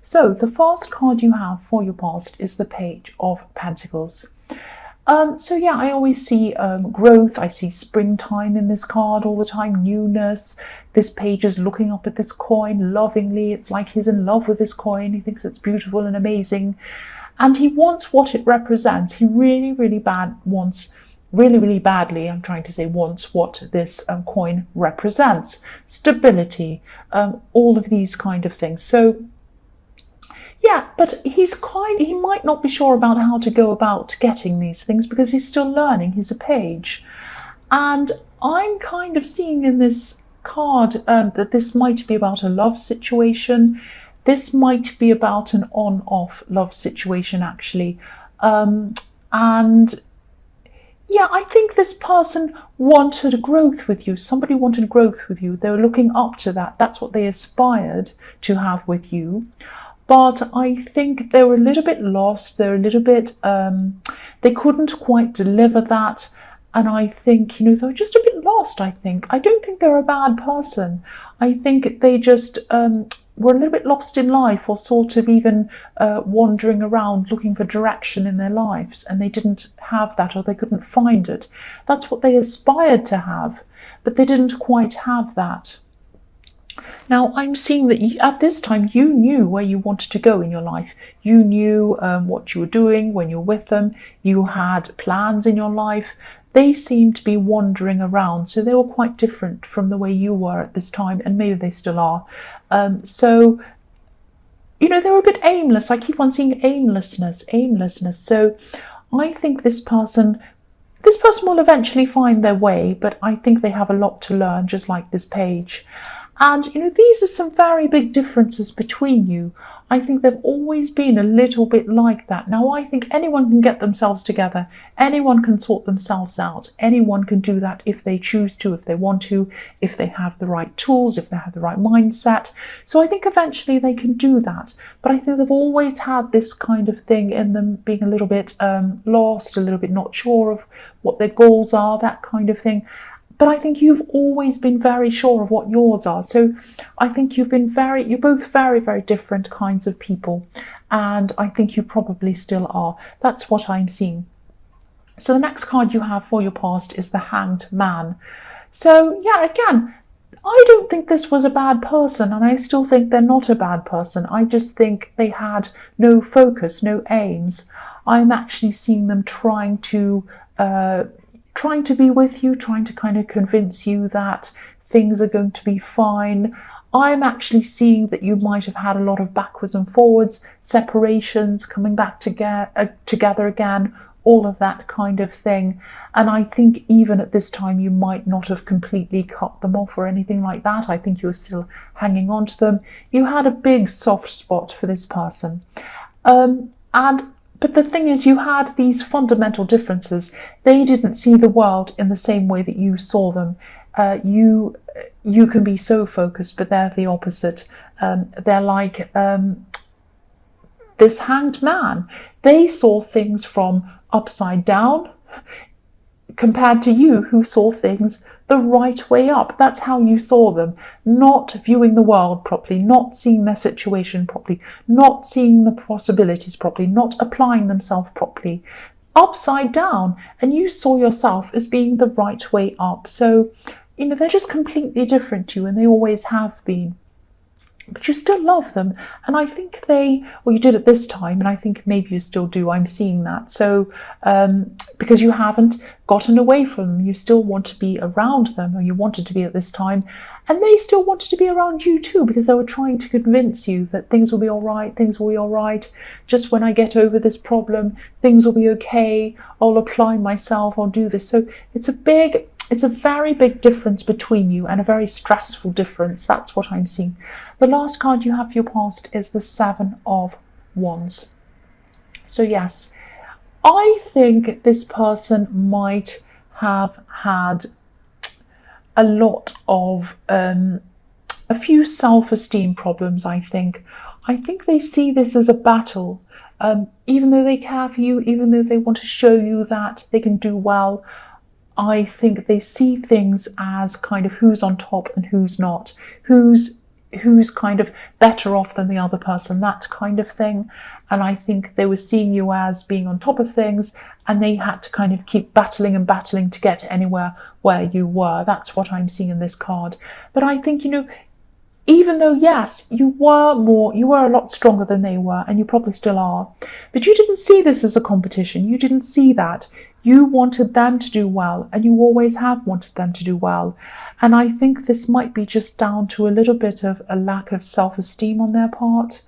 So the first card you have for your past is the Page of Pentacles. So yeah, I always see growth. I see springtime in this card all the time, newness. This page is looking up at this coin lovingly. It's like he's in love with this coin. He thinks it's beautiful and amazing. And he wants what it represents. He really, really badly, I'm trying to say, wants what this coin represents. Stability, all of these kind of things. So yeah, but he might not be sure about how to go about getting these things because he's still learning. He's a page. And I'm kind of seeing in this card that this might be about a love situation. This might be about an on-off love situation, actually. And yeah, I think this person wanted growth with you. Somebody wanted growth with you. They were looking up to that. That's what they aspired to have with you. But I think they were a little bit lost. They're a little bit, they couldn't quite deliver that. And I think, they were just a bit lost, I think. I don't think they're a bad person. I think they just were a little bit lost in life, or sort of even wandering around looking for direction in their lives. And they didn't have that, or they couldn't find it. That's what they aspired to have, but they didn't quite have that. Now, I'm seeing that at this time, you knew where you wanted to go in your life. You knew what you were doing when you were with them. You had plans in your life. They seemed to be wandering around. So they were quite different from the way you were at this time, and maybe they still are. So, they were a bit aimless. I keep on seeing aimlessness. So I think this person will eventually find their way, but I think they have a lot to learn, just like this page. And, these are some very big differences between you. I think they've always been a little bit like that. Now, I think anyone can get themselves together. Anyone can sort themselves out. Anyone can do that if they choose to, if they want to, if they have the right tools, if they have the right mindset. So I think eventually they can do that. But I think they've always had this kind of thing in them, being a little bit lost, a little bit not sure of what their goals are, that kind of thing. But I think you've always been very sure of what yours are. So I think you're both very, very different kinds of people. And I think you probably still are. That's what I'm seeing. So the next card you have for your past is the Hanged Man. So yeah, again, I don't think this was a bad person, and I still think they're not a bad person. I just think they had no focus, no aims. I'm actually seeing them trying to be with you, trying to kind of convince you that things are going to be fine. I'm actually seeing that you might have had a lot of backwards and forwards, separations, coming back together again, all of that kind of thing. And I think even at this time, you might not have completely cut them off or anything like that. I think you were still hanging on to them. You had a big soft spot for this person. But the thing is, you had these fundamental differences. They didn't see the world in the same way that you saw them. You can be so focused, but they're the opposite. They're like this Hanged Man. They saw things from upside down compared to you, who saw things the right way up. That's how you saw them, not viewing the world properly, not seeing their situation properly, not seeing the possibilities properly, not applying themselves properly, upside down. And you saw yourself as being the right way up. So, they're just completely different to you, and they always have been. But you still love them. And I think you did at this time, and I think maybe you still do. I'm seeing that. So, because you haven't gotten away from them, you still want to be around them, or you wanted to be at this time. And they still wanted to be around you too, because they were trying to convince you that things will be all right. Just when I get over this problem, things will be okay. I'll apply myself. I'll do this. So it's a very big difference between you, and a very stressful difference. That's what I'm seeing. The last card you have for your past is the Seven of Wands. So yes, I think this person might have had a lot of, a few self-esteem problems, I think. I think they see this as a battle. Even though they care for you, even though they want to show you that they can do well, I think they see things as kind of who's on top and who's not, who's who's kind of better off than the other person, that kind of thing. And I think they were seeing you as being on top of things, and they had to kind of keep battling and battling to get anywhere where you were. That's what I'm seeing in this card. But I think, even though, yes, you were a lot stronger than they were, and you probably still are, but you didn't see this as a competition. You didn't see that. You wanted them to do well, and you always have wanted them to do well. And I think this might be just down to a little bit of a lack of self-esteem on their part,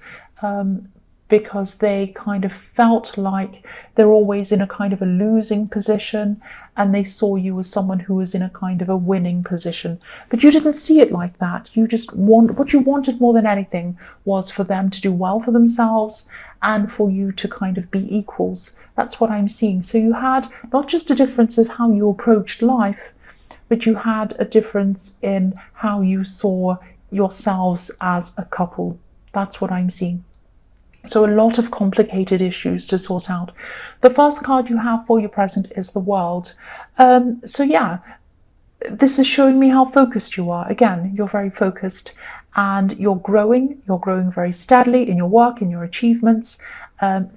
because they kind of felt like they're always in a kind of a losing position, and they saw you as someone who was in a kind of a winning position. But you didn't see it like that. What you wanted more than anything was for them to do well for themselves and for you to kind of be equals. That's what I'm seeing. So you had not just a difference of how you approached life, but you had a difference in how you saw yourselves as a couple. That's what I'm seeing. So a lot of complicated issues to sort out. The first card you have for your present is the World. So yeah, this is showing me how focused you are. Again, you're very focused, and you're growing very steadily in your work, in your achievements.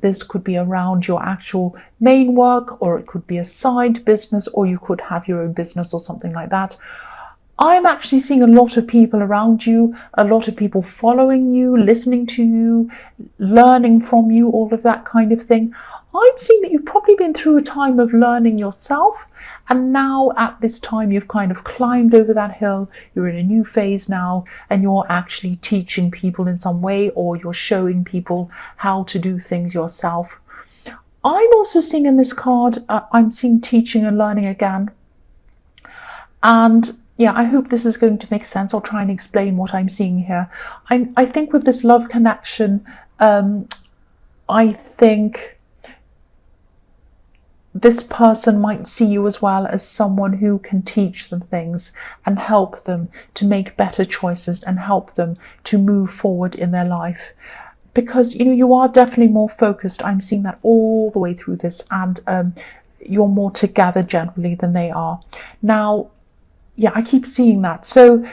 This could be around your actual main work, or it could be a side business, or you could have your own business or something like that. I'm actually seeing a lot of people around you, a lot of people following you, listening to you, learning from you, all of that kind of thing. I'm seeing that you've probably been through a time of learning yourself, and now at this time you've kind of climbed over that hill. You're in a new phase now, and you're actually teaching people in some way, or you're showing people how to do things yourself. I'm also seeing in this card, I'm seeing teaching and learning again. And yeah, I hope this is going to make sense. I'll try and explain what I'm seeing here. I think with this love connection, I think this person might see you as well as someone who can teach them things and help them to make better choices and help them to move forward in their life. Because, you are definitely more focused. I'm seeing that all the way through this, and you're more together generally than they are. Now, yeah, I keep seeing that. So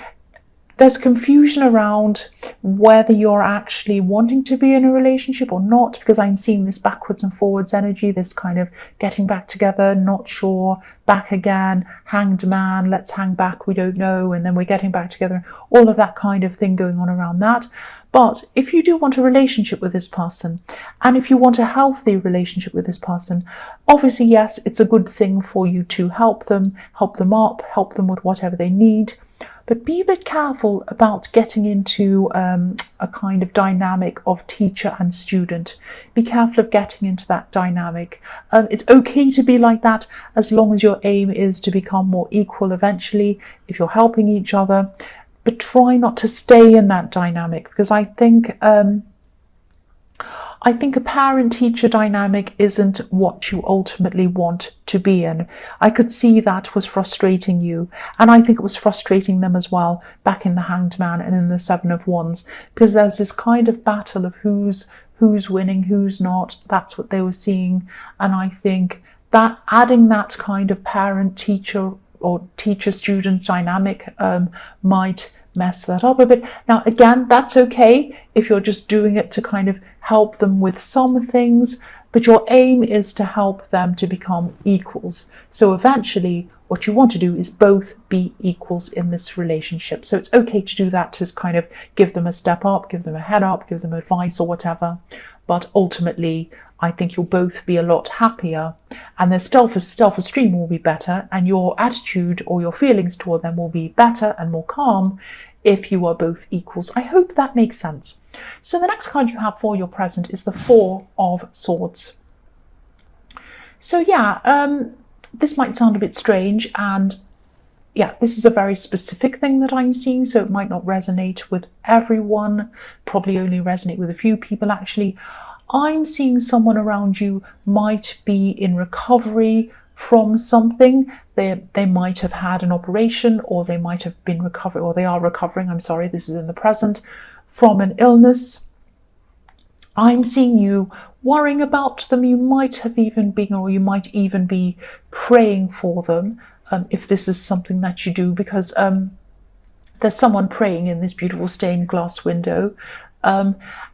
there's confusion around whether you're actually wanting to be in a relationship or not, because I'm seeing this backwards and forwards energy, this kind of getting back together, not sure, back again, hanged man, let's hang back, we don't know, and then we're getting back together, all of that kind of thing going on around that. But if you do want a relationship with this person, and if you want a healthy relationship with this person, obviously, yes, it's a good thing for you to help them up, help them with whatever they need. But be a bit careful about getting into a kind of dynamic of teacher and student. Be careful of getting into that dynamic. It's okay to be like that as long as your aim is to become more equal eventually, if you're helping each other. But try not to stay in that dynamic, because I think a parent-teacher dynamic isn't what you ultimately want to be in. I could see that was frustrating you, and I think it was frustrating them as well back in the Hanged Man and in the Seven of Wands, because there's this kind of battle of who's winning, who's not. That's what they were seeing, and I think that adding that kind of parent-teacher or teacher-student dynamic might mess that up a bit. Now, again, that's okay if you're just doing it to kind of help them with some things, but your aim is to help them to become equals. So eventually, what you want to do is both be equals in this relationship. So it's okay to do that, to kind of give them a step up, give them a head up, give them advice or whatever. But ultimately, I think you'll both be a lot happier, and their self-esteem will be better, and your attitude or your feelings toward them will be better and more calm if you are both equals. I hope that makes sense. So the next card you have for your present is the Four of Swords. So yeah, this might sound a bit strange, and yeah, this is a very specific thing that I'm seeing, so it might not resonate with everyone, probably only resonate with a few people actually. I'm seeing someone around you might be in recovery from something. They might have had an operation, or they might have been recovering, or they are recovering, I'm sorry, this is in the present, from an illness. I'm seeing you worrying about them. You might have even been, or you might even be praying for them, if this is something that you do, because there's someone praying in this beautiful stained glass window.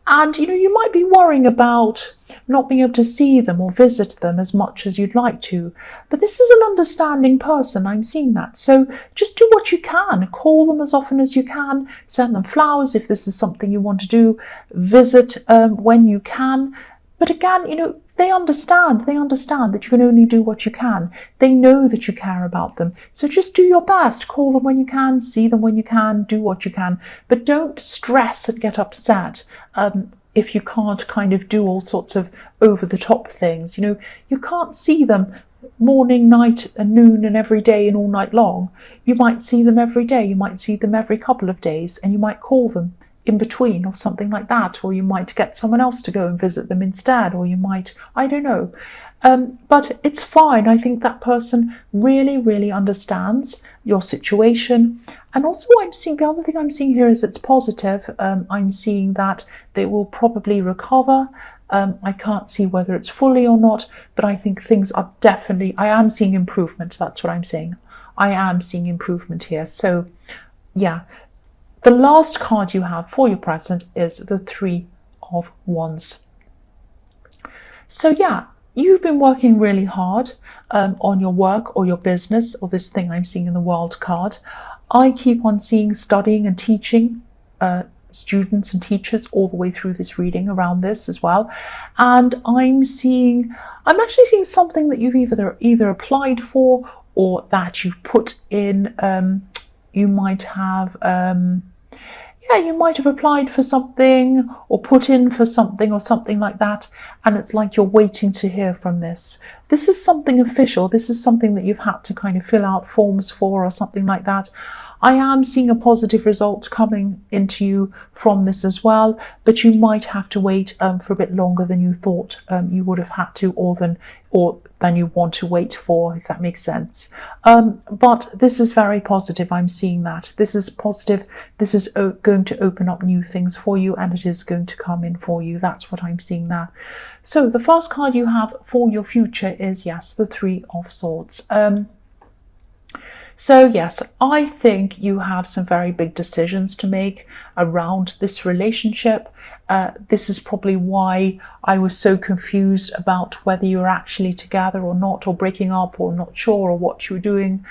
And you might be worrying about not being able to see them or visit them as much as you'd like to. But this is an understanding person. I'm seeing that. So just do what you can. Call them as often as you can. Send them flowers if this is something you want to do. Visit when you can. But again, they understand. They understand that you can only do what you can. They know that you care about them. So just do your best. Call them when you can. See them when you can. Do what you can. But don't stress and get upset if you can't kind of do all sorts of over-the-top things. You can't see them morning, night and noon and every day and all night long. You might see them every day. You might see them every couple of days, and you might call them in between or something like that, or you might get someone else to go and visit them instead, or you might, I don't know. But it's fine. I think that person really, really understands your situation. And also the other thing I'm seeing here is it's positive. I'm seeing that they will probably recover. I can't see whether it's fully or not, but I think things are I am seeing improvement. That's what I'm saying. I am seeing improvement here. So yeah, the last card you have for your present is the Three of Wands. So yeah, you've been working really hard on your work or your business, or this thing I'm seeing in the World card. I keep on seeing studying and teaching students and teachers all the way through this reading around this as well. And I'm actually seeing something that you've either applied for or that you've put in. You might have you might have applied for something or put in for something or something like that, and it's like you're waiting to hear from this. This is something official. This is something that you've had to kind of fill out forms for or something like that. I am seeing a positive result coming into you from this as well, but you might have to wait for a bit longer than you thought you would have had to, or than you want to wait for, if that makes sense. But this is very positive. I'm seeing that. This is positive. This is going to open up new things for you, and it is going to come in for you. That's what I'm seeing there. So the first card you have for your future is, yes, the Three of Swords. So yes, I think you have some very big decisions to make around this relationship. This is probably why I was so confused about whether you were actually together or not, or breaking up, or not sure, or what you were doing.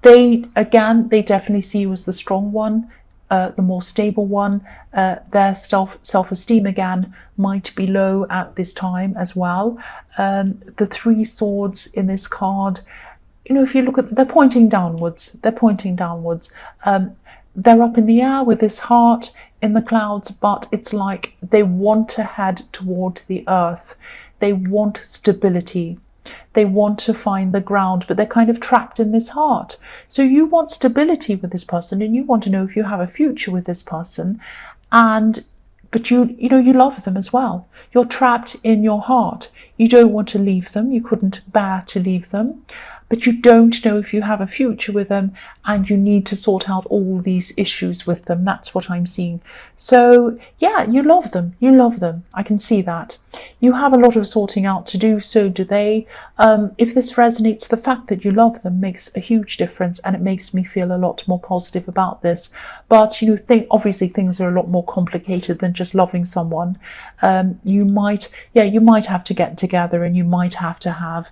They definitely see you as the strong one, the more stable one. Their self-esteem again might be low at this time as well. The Three Swords in this card, if you look at, they're pointing downwards. They're pointing downwards. They're up in the air with this heart in the clouds, but it's like they want to head toward the earth. They want stability. They want to find the ground, but they're kind of trapped in this heart. So you want stability with this person, and you want to know if you have a future with this person, but you love them as well. You're trapped in your heart. You don't want to leave them. You couldn't bear to leave them. But you don't know if you have a future with them, and you need to sort out all these issues with them. That's what I'm seeing. So yeah, you love them. You love them. I can see that. You have a lot of sorting out to do, so do they. If this resonates, the fact that you love them makes a huge difference, and it makes me feel a lot more positive about this. But obviously things are a lot more complicated than just loving someone. You might have to get together, and you might have to have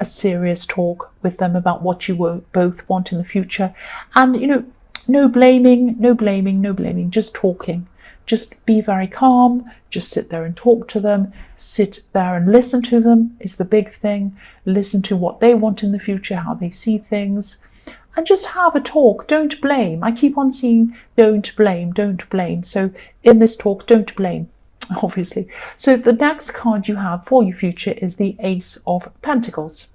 a serious talk with them about what you both want in the future. And no blaming, just talking. Just be very calm, just sit there and talk to them, sit there and listen to them is the big thing. Listen to what they want in the future, how they see things, and just have a talk. Don't blame. I keep on seeing don't blame. So in this talk, don't blame, obviously. So the next card you have for your future is the Ace of Pentacles.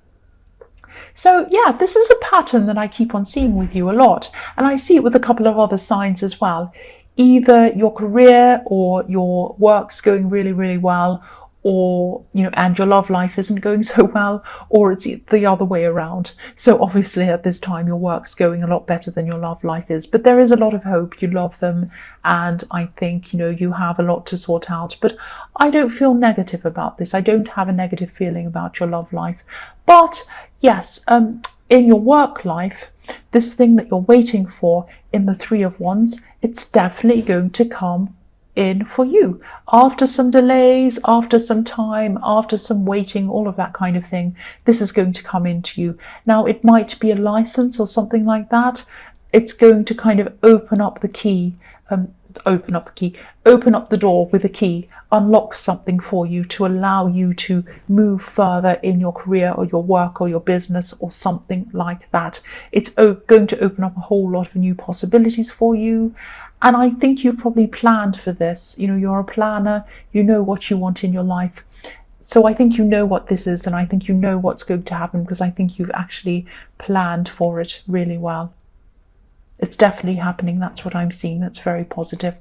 So yeah, this is a pattern that I keep on seeing with you a lot, and I see it with a couple of other signs as well. Either your career or your work's going really, really well, or and your love life isn't going so well, or it's the other way around. So obviously at this time your work's going a lot better than your love life is, but there is a lot of hope. You love them, and I think you have a lot to sort out. But I don't feel negative about this. I don't have a negative feeling about your love life. But yes, in your work life, this thing that you're waiting for in the Three of Wands, it's definitely going to come in for you after some delays, after some time, after some waiting, all of that kind of thing. This is going to come into you. Now, it might be a license or something like that. It's going to kind of open up the key, open up the door with a key, unlock something for you to allow you to move further in your career or your work or your business or something like that. It's going to open up a whole lot of new possibilities for you. And I think you probably planned for this. You know, you're a planner, you know what you want in your life. So I think you know what this is, and I think you know what's going to happen, because I think you've actually planned for it really well. It's definitely happening. That's what I'm seeing. That's very positive.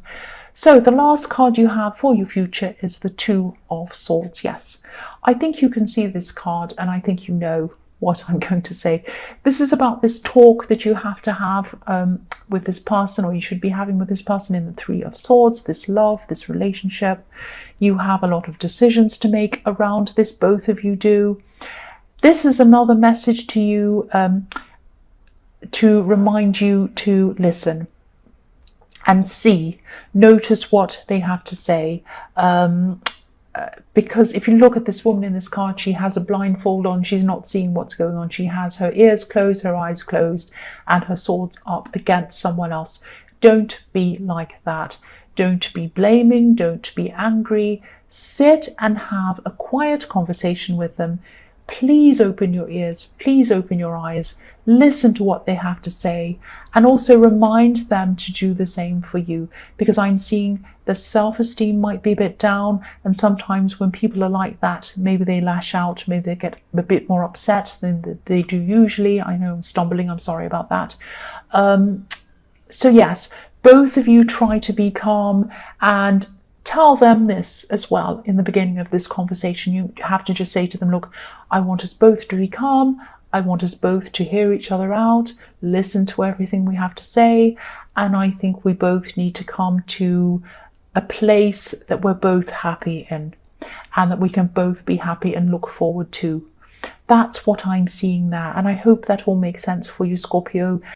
So the last card you have for your future is the Two of Swords. Yes, I think you can see this card, and I think you know what I'm going to say. This is about this talk that you have to have with this person, or you should be having with this person in the Three of Swords, this love, this relationship. You have a lot of decisions to make around this, both of you do. This is another message to you, to remind you to listen and see, notice what they have to say. Because if you look at this woman in this card, she has a blindfold on. She's not seeing what's going on. She has her ears closed, her eyes closed, and her swords up against someone else. Don't be like that. Don't be blaming. Don't be angry. Sit and have a quiet conversation with them. Please open your ears. Please open your eyes. Listen to what they have to say, and also remind them to do the same for you, because I'm seeing the self-esteem might be a bit down, and sometimes when people are like that, maybe they lash out, maybe they get a bit more upset than they do usually. I know I'm stumbling, I'm sorry about that. So yes, both of you try to be calm, and tell them this as well in the beginning of this conversation. You have to just say to them, look, I want us both to be calm. I want us both to hear each other out, listen to everything we have to say, and I think we both need to come to a place that we're both happy in, and that we can both be happy and look forward to. That's what I'm seeing there, and I hope that all makes sense for you, Scorpio.